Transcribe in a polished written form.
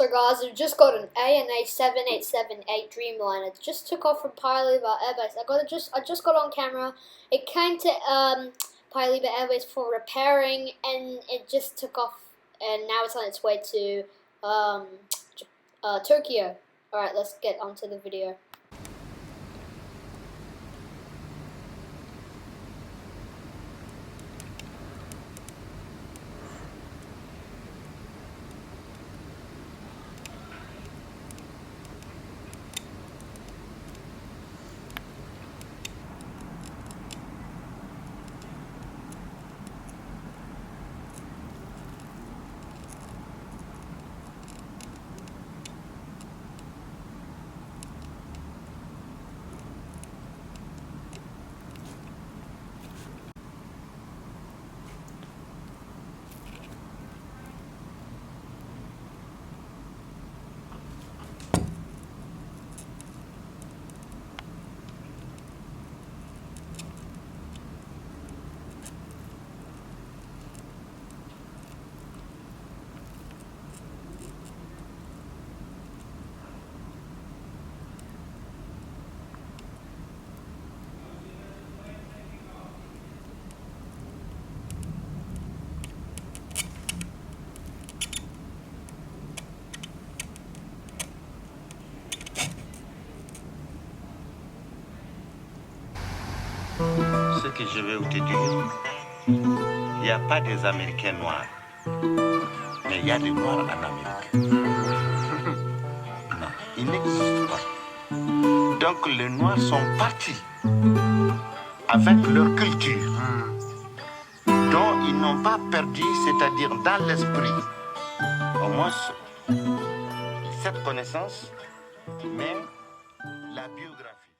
So guys, I just got an ANA 7878 Dreamliner. It just took off from Paya Lebar Airbase. I just got on camera. It came to Paya Lebar Airbase for repairing, and it just took off, and now it's on its way to Tokyo. Alright, let's get onto the video. Ce que je vais te dire, il n'y a pas des Américains noirs, mais il y a des noirs en Amérique. Non, ils n'existent pas. Donc les noirs sont partis avec leur culture, dont ils n'ont pas perdu, c'est-à-dire dans l'esprit, au moins cette connaissance, mais la biographie.